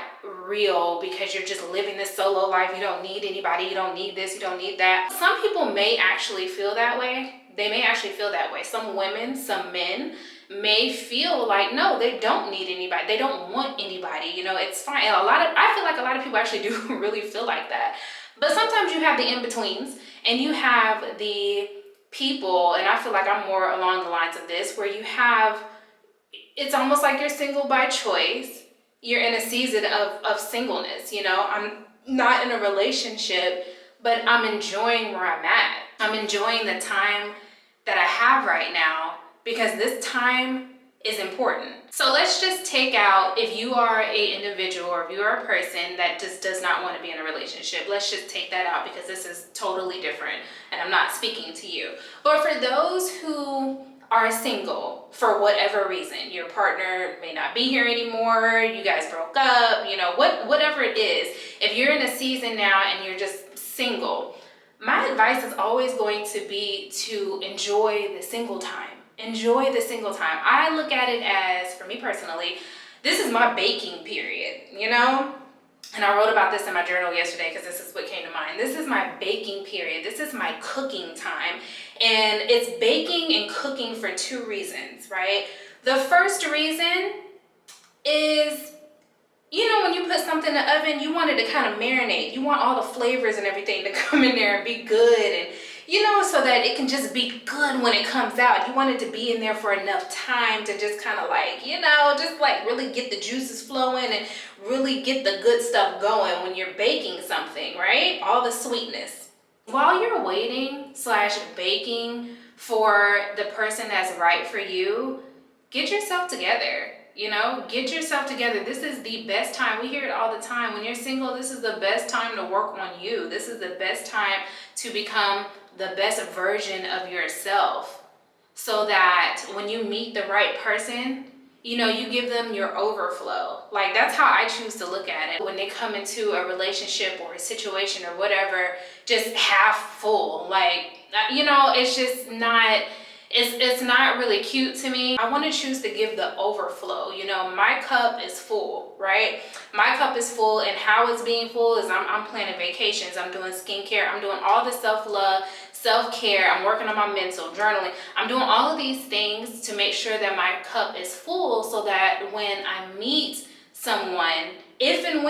real because you're just living this solo life. You don't need anybody, you don't need this, you don't need that. Some people may actually feel that way. They may actually feel that way. Some women, some men may feel like, no, they don't need anybody. They don't want anybody. You know, it's fine. And I feel like a lot of people actually do really feel like that. But sometimes you have the in-betweens and you have the people, and I feel like I'm more along the lines of this, where you have, it's almost like you're single by choice. You're in a season of singleness, you know. I'm not in a relationship, but I'm enjoying where I'm at. I'm enjoying the time that I have right now because this time is important. So let's just take out, if you are an individual or if you are a person that just does not want to be in a relationship, let's just take that out because this is totally different and I'm not speaking to you. But for those who are single for whatever reason, your partner may not be here anymore, you guys broke up, you know, whatever it is, if you're in a season now and you're just single, my advice is always going to be to enjoy the single time. Enjoy the single time. I look at it as, for me personally, this is my baking period, you know? And I wrote about this in my journal yesterday because this is what came to mind. This is my baking period. This is my cooking time. And it's baking and cooking for two reasons, right? The first reason is, you know, when you put something in the oven, you want it to kind of marinate. You want all the flavors and everything to come in there and be good, and, you know, so that it can just be good when it comes out. You want it to be in there for enough time to just kind of like, you know, just like really get the juices flowing and really get the good stuff going when you're baking something, right? All the sweetness. While you're waiting / baking for the person that's right for you, get yourself together. You know, get yourself together. This is the best time. We hear it all the time. When you're single, this is the best time to work on you. This is the best time to become the best version of yourself, so that when you meet the right person, you know, you give them your overflow. Like, that's how I choose to look at it. When they come into a relationship or a situation or whatever, just half full. Like, you know, it's just not... It's not really cute to me. I want to choose to give the overflow. You know, my cup is full, right? My cup is full, and how it's being full is I'm planning vacations. I'm doing skincare. I'm doing all the self-love, self-care. I'm working on my mental, journaling. I'm doing all of these things to make sure that my cup is full, so that when I meet someone, if and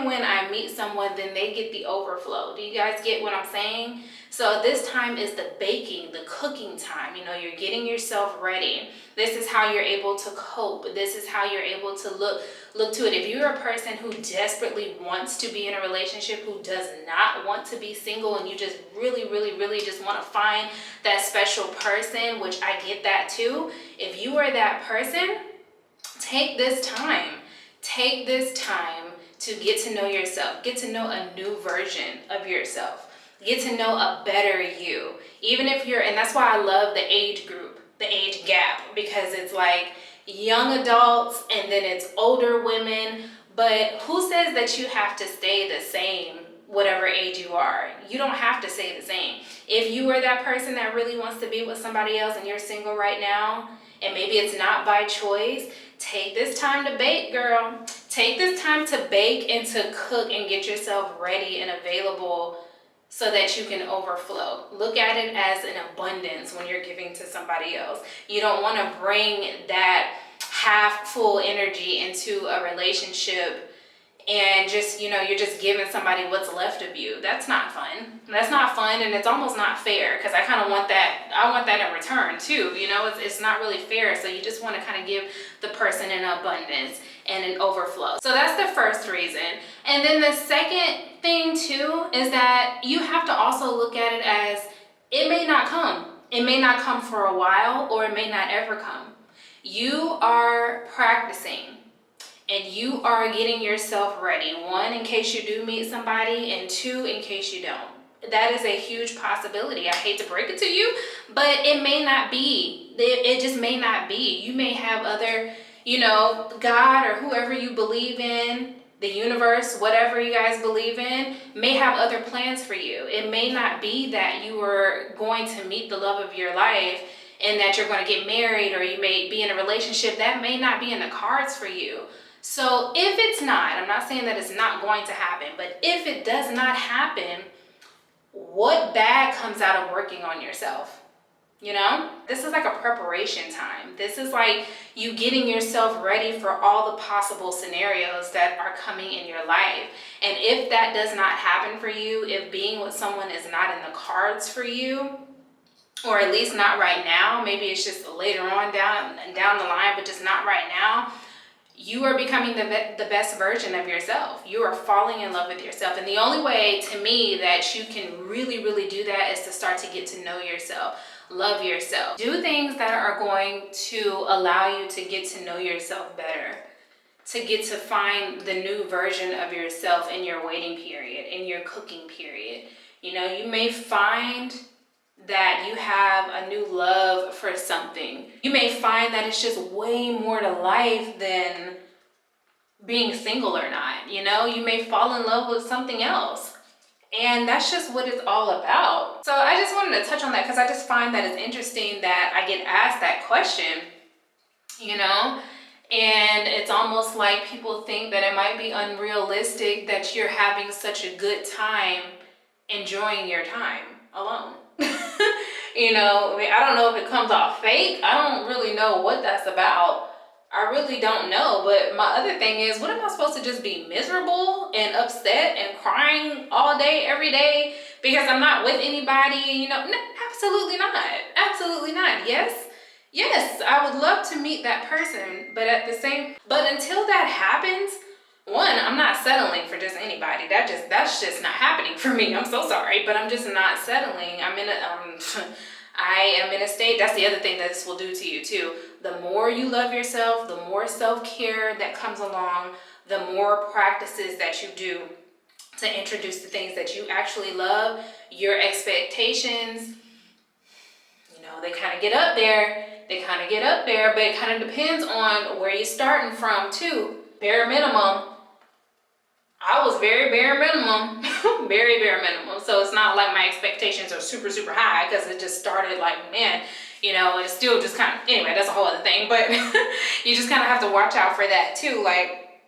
when I meet someone, then they get the overflow. Do you guys get what I'm saying? So this time is the baking, the cooking time. You know, you're getting yourself ready. This is how you're able to cope. This is how you're able to look to it. If you're a person who desperately wants to be in a relationship, who does not want to be single, and you just really just want to find that special person, which I get that too. If you are that person, take this time. Take this time to get to know yourself. Get to know a new version of yourself. Get to know a better you. Even if you're, and that's why I love the age group, the age gap, because it's like young adults and then it's older women. But who says that you have to stay the same whatever age you are? You don't have to stay the same. If you are that person that really wants to be with somebody else and you're single right now, and maybe it's not by choice, take this time to bake, girl. Take this time to bake and to cook and get yourself ready and available so that you can overflow. Look at it as an abundance when you're giving to somebody else. You don't want to bring that half full energy into a relationship and just, you know, you're just giving somebody what's left of you. That's not fun. That's not fun, and it's almost not fair, because I kind of want that. I want that in return too. You know, it's not really fair. So you just want to kind of give the person an abundance and an overflow. So that's the first reason. And then the second thing too is that you have to also look at it as, it may not come. It may not come for a while, or it may not ever come. You are practicing. And you are getting yourself ready. 1, in case you do meet somebody, and 2, in case you don't. That is a huge possibility. I hate to break it to you, but it may not be. It just may not be. You may have other, you know, God or whoever you believe in, the universe, whatever you guys believe in, may have other plans for you. It may not be that you are going to meet the love of your life and that you're going to get married or you may be in a relationship, that may not be in the cards for you. So if it's not, I'm not saying that it's not going to happen, but if it does not happen, what bad comes out of working on yourself? You know, this is like a preparation time. This is like you getting yourself ready for all the possible scenarios that are coming in your life. And if that does not happen for you, if being with someone is not in the cards for you, or at least not right now, maybe it's just later on down the line, but just not right now, you are becoming the best version of yourself. You are falling in love with yourself. And the only way, to me, that you can really, really do that is to start to get to know yourself, love yourself. Do things that are going to allow you to get to know yourself better, to get to find the new version of yourself in your waiting period, in your cooking period. You know, you may find that you have a new love for something. You may find that it's just way more to life than being single or not. You know, you may fall in love with something else. And that's just what it's all about. So I just wanted to touch on that because I just find that it's interesting that I get asked that question, you know, and it's almost like people think that it might be unrealistic that you're having such a good time enjoying your time alone. You know, I mean, I don't know if it comes off fake. I don't really know what that's about. I really don't know. But my other thing is, what am I supposed to just be miserable and upset and crying all day, every day because I'm not with anybody? You know, no, absolutely not. Absolutely not. Yes, I would love to meet that person, but until that happens, one, I'm not settling for just anybody. That's just not happening for me. I'm so sorry, but I'm just not settling. I am in a state. That's the other thing that this will do to you too. The more you love yourself, the more self-care that comes along, the more practices that you do to introduce the things that you actually love, your expectations, you know, they kind of get up there. But it kind of depends on where you're starting from too. Bare minimum. I was very bare minimum, very bare minimum. So it's not like my expectations are super, super high because it just started like, man, you know, it's still just kind of, anyway, that's a whole other thing. But you just kind of have to watch out for that too. Like,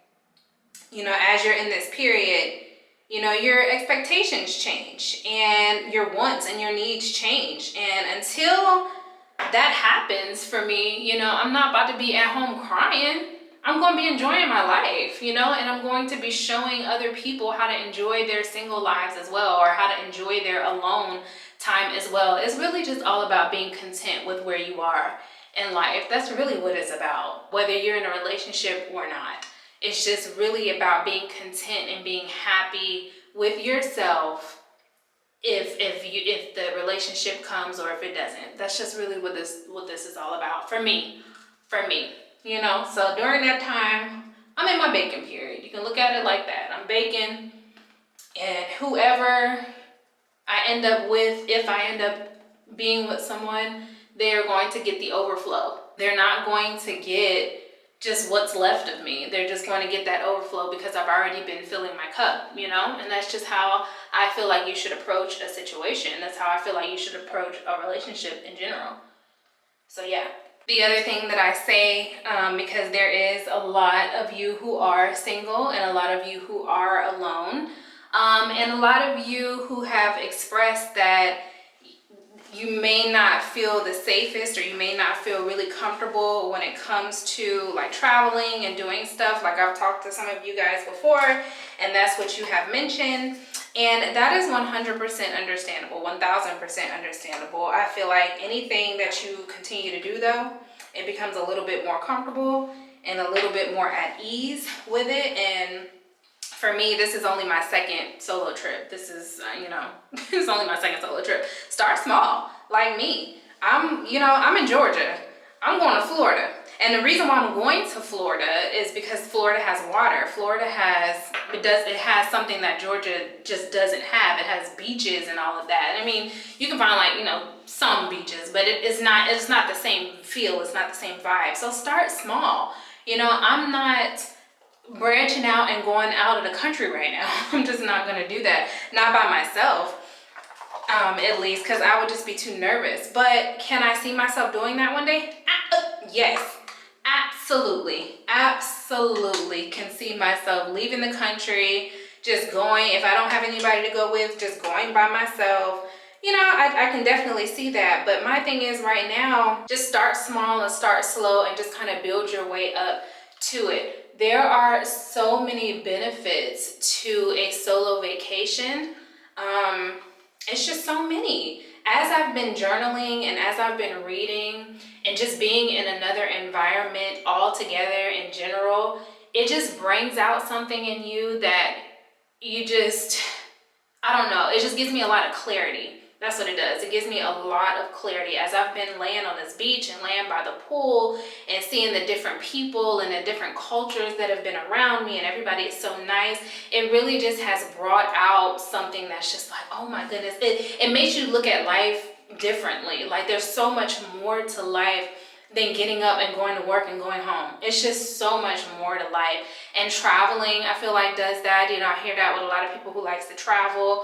you know, as you're in this period, you know, your expectations change and your wants and your needs change. And until that happens for me, you know, I'm not about to be at home crying. I'm going to be enjoying my life, you know, and I'm going to be showing other people how to enjoy their single lives as well, or how to enjoy their alone time as well. It's really just all about being content with where you are in life. That's really what it's about, whether you're in a relationship or not. It's just really about being content and being happy with yourself if the relationship comes or if it doesn't. That's just really what this is all about for me. You know, so during that time, I'm in my baking period. You can look at it like that. I'm baking, and whoever I end up with, if I end up being with someone, they're going to get the overflow. They're not going to get just what's left of me. They're just going to get that overflow because I've already been filling my cup, you know? And that's just how I feel like you should approach a situation. That's how I feel like you should approach a relationship in general. So yeah. The other thing that I say, because there is a lot of you who are single and a lot of you who are alone, and a lot of you who have expressed that you may not feel the safest or you may not feel really comfortable when it comes to like traveling and doing stuff. Like I've talked to some of you guys before, and that's what you have mentioned. And that is 100% understandable, 1000% understandable. I feel like anything that you continue to do though, it becomes a little bit more comfortable and a little bit more at ease with it. And for me, this is only my second solo trip. This is, you know, it's only my second solo trip. Start small, like me. I'm in Georgia. I'm going to Florida. And the reason why I'm going to Florida is because Florida has water. Florida has something that Georgia just doesn't have. It has beaches and all of that. I mean, you can find like, you know, some beaches, but it's not the same feel. It's not the same vibe. So start small. You know, I'm not branching out and going out of the country right now. I'm just not going to do that. Not by myself. at least, because I would just be too nervous. But can I see myself doing that one day? Yes, absolutely. Absolutely can see myself leaving the country, just going, if I don't have anybody to go with, just going by myself. You know, I can definitely see that. But my thing is right now, just start small and start slow and just kind of build your way up to it. There are so many benefits to a solo vacation. It's just so many. As I've been journaling and as I've been reading and just being in another environment altogether in general, it just brings out something in you that you just, I don't know, it just gives me a lot of clarity. That's what it does. It gives me a lot of clarity as I've been laying on this beach and laying by the pool and seeing the different people and the different cultures that have been around me, and everybody is so nice. It really just has brought out something that's just like, oh my goodness. It makes you look at life differently. Like there's so much more to life than getting up and going to work and going home. It's just so much more to life. And traveling, I feel like, does that. You know, I hear that with a lot of people who likes to travel.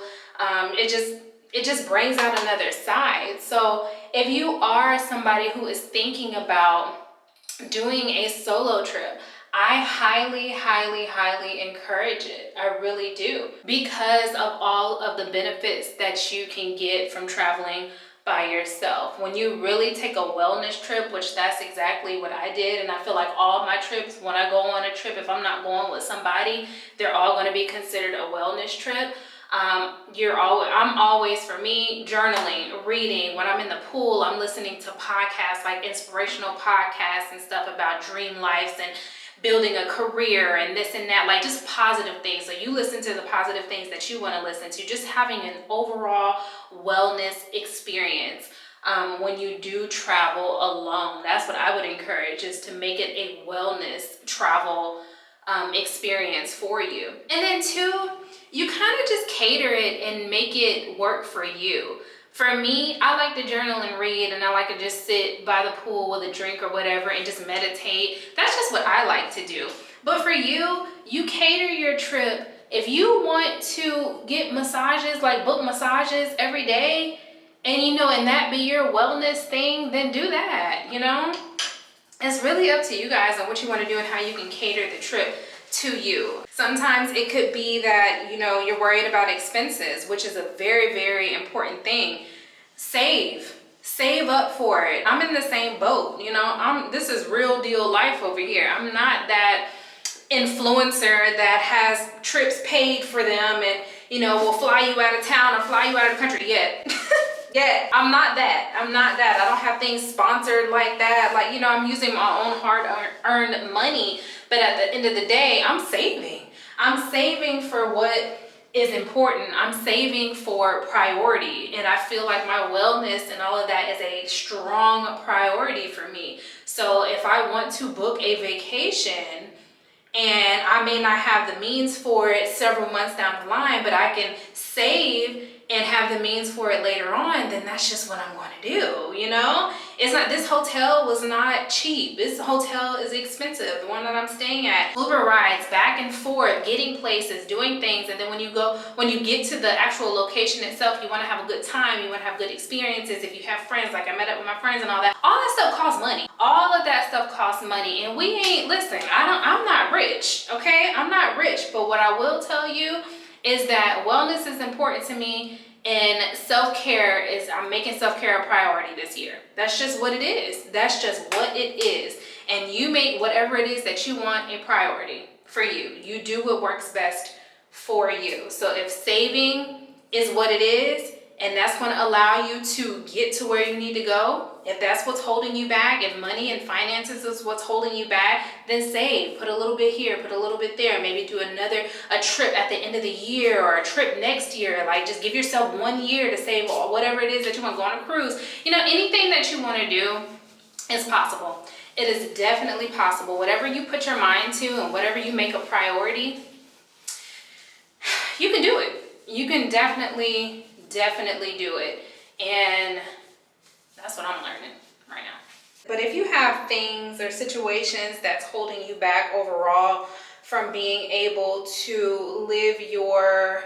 It just brings out another side. So if you are somebody who is thinking about doing a solo trip, I highly, highly, highly encourage it. I really do, because of all of the benefits that you can get from traveling by yourself. When you really take a wellness trip, which that's exactly what I did, and I feel like all my trips, when I go on a trip, if I'm not going with somebody, they're all going to be considered a wellness trip. I'm always, for me, journaling, reading. When I'm in the pool, I'm listening to podcasts, like inspirational podcasts and stuff about dream lives and building a career and this and that, like just positive things. So you listen to the positive things that you want to listen to, just having an overall wellness experience. When you do travel alone, that's what I would encourage, is to make it a wellness travel experience for you. And then two, you kind of just cater it and make it work for you. For me, I like to journal and read, and I like to just sit by the pool with a drink or whatever and just meditate. That's just what I like to do. But for you, you cater your trip. If you want to get massages, like book massages every day, and you know, and that be your wellness thing, then do that, you know? It's really up to you guys on what you want to do and how you can cater the trip to you. Sometimes it could be that, you know, you're worried about expenses, which is a very, very important thing. Save up for it. I'm in the same boat, you know. This is real deal life over here. I'm not that influencer that has trips paid for them and, you know, will fly you out of town or fly you out of the country yet. Yeah, I'm not that. I don't have things sponsored like that. Like, you know, I'm using my own hard-earned money, but at the end of the day, I'm saving. I'm saving for what is important. I'm saving for priority, and I feel like my wellness and all of that is a strong priority for me. So if I want to book a vacation and I may not have the means for it several months down the line, but I can save and have the means for it later on, then that's just what I'm going to do, you know? It's not, this hotel was not cheap. This hotel is expensive, the one that I'm staying at. Uber rides back and forth, getting places, doing things, and then when you get to the actual location itself, you want to have a good time, you want to have good experiences. If you have friends, like I met up with my friends and all that stuff costs money. All of that stuff costs money, and we ain't, listen, I'm not rich, okay? I'm not rich, but what I will tell you is that wellness is important to me, and self-care is, I'm making self-care a priority this year. That's just what it is. That's just what it is. And you make whatever it is that you want a priority for you. You do what works best for you. So if saving is what it is, and that's going to allow you to get to where you need to go, if that's what's holding you back, if money and finances is what's holding you back, then save. Put a little bit here, put a little bit there. Maybe do a trip at the end of the year, or a trip next year. Like, just give yourself 1 year to save whatever it is that you want. Go on a cruise. You know, anything that you want to do is possible. It is definitely possible. Whatever you put your mind to and whatever you make a priority, you can do it. You can definitely do it. And that's what I'm learning right now. But if you have things or situations that's holding you back overall from being able to live your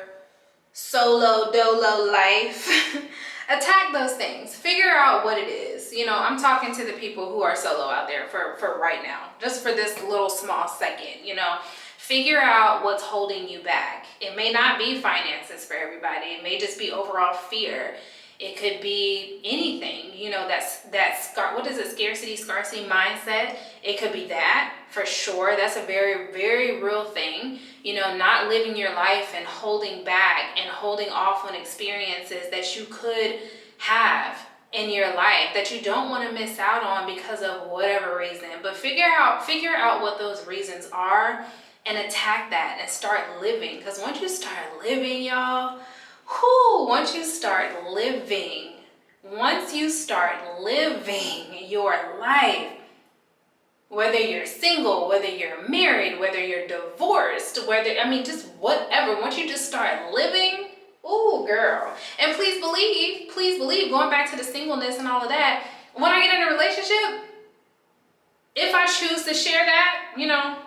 solo dolo life, Attack those things. Figure out what it is. You know, I'm talking to the people who are solo out there for right now, just for this little small second, you know. Figure out what's holding you back. It may not be finances for everybody. It may just be overall fear. It could be anything, you know, what is it, scarcity mindset. It could be that, for sure. That's a very, very real thing. You know, not living your life and holding back and holding off on experiences that you could have in your life that you don't want to miss out on because of whatever reason. But figure out what those reasons are and attack that and start living. Because once you start living, y'all, once you start living your life, whether you're single, whether you're married, whether you're divorced, just whatever, once you just start living, ooh, girl. And please believe, going back to the singleness and all of that, when I get in a relationship, if I choose to share that, you know,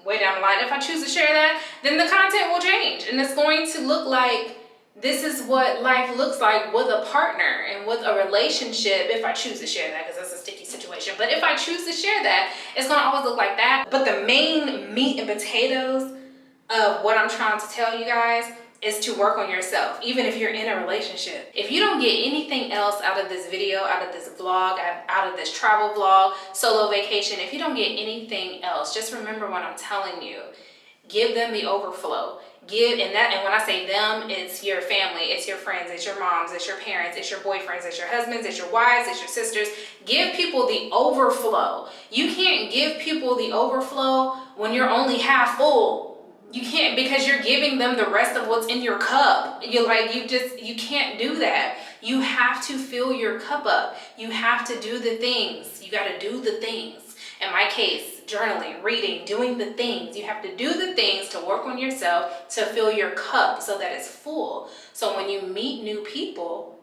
way down the line, if I choose to share that, then the content will change. And it's going to look like, this is what life looks like with a partner and with a relationship, if I choose to share that, because that's a sticky situation. But if I choose to share that, it's going to always look like that. But the main meat and potatoes of what I'm trying to tell you guys is to work on yourself, even if you're in a relationship. If you don't get anything else out of this video, out of this vlog, out of this travel vlog, solo vacation, if you don't get anything else, just remember what I'm telling you. Give them the overflow. And when I say them, it's your family, it's your friends, it's your moms, it's your parents, it's your boyfriends, it's your husbands, it's your wives, it's your sisters. Give people the overflow. You can't give people the overflow when you're only half full. You can't, because you're giving them the rest of what's in your cup. You can't do that. You have to fill your cup up. You have to do the things. You got to do the things. In my case, journaling, reading, doing the things. You have to do the things to work on yourself to fill your cup so that it's full. So when you meet new people,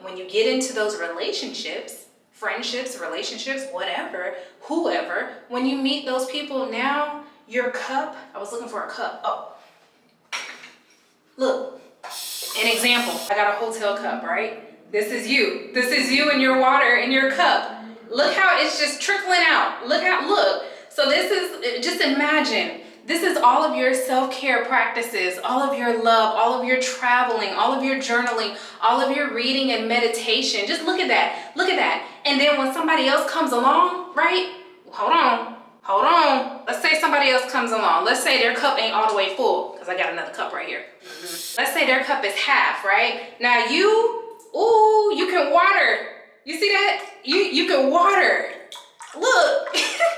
when you get into those relationships, friendships, relationships, whatever, whoever, when you meet those people, now your cup, I was looking for a cup. Oh, look, an example. I got a hotel cup, right? This is you. This is you and your water in your cup. Look how it's just trickling out. Look. So this is, just imagine, this is all of your self-care practices, all of your love, all of your traveling, all of your journaling, all of your reading and meditation. Just look at that. Look at that. And then when somebody else comes along, right? Hold on. Let's say somebody else comes along. Let's say their cup ain't all the way full, because I got another cup right here. Let's say their cup is half, right? Now you can water. You see that? You can water. Look,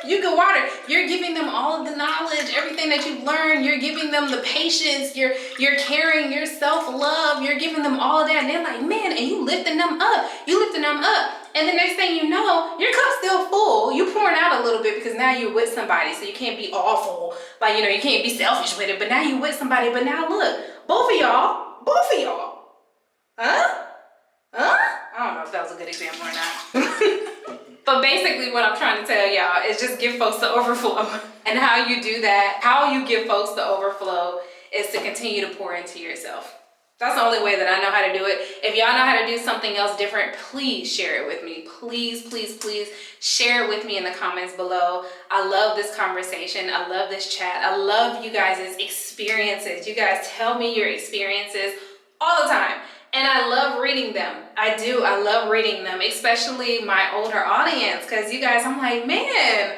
you can water. You're giving them all of the knowledge, everything that you've learned. You're giving them the patience. You're caring, your self-love. You're giving them all of that. And they're like, man, and you lifting them up. And the next thing you know, your cup's still full. You pouring out a little bit because now you're with somebody. So you can't be awful. Like, you can't be selfish with it. But now you're with somebody. But now look, both of y'all. Huh? I don't know if that was a good example or not. But basically what I'm trying to tell y'all is just give folks the overflow. And how you do that, how you give folks the overflow, is to continue to pour into yourself. That's the only way that I know how to do it. If y'all know how to do something else different, please share it with me. Please share it with me in the comments below. I love this conversation. I love this chat. I love you guys' experiences. You guys tell me your experiences all the time. And I love reading them. I do. I love reading them, especially my older audience. Because you guys, I'm like, man,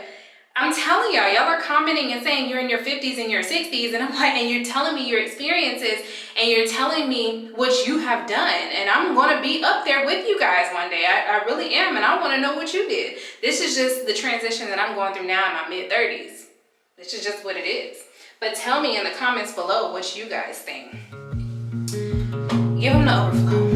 I'm telling y'all are commenting and saying you're in your 50s and your 60s. And I'm like, and you're telling me your experiences and you're telling me what you have done. And I'm going to be up there with you guys one day. I really am. And I want to know what you did. This is just the transition that I'm going through now in my mid-30s. This is just what it is. But tell me in the comments below what you guys think. Give them the overflow.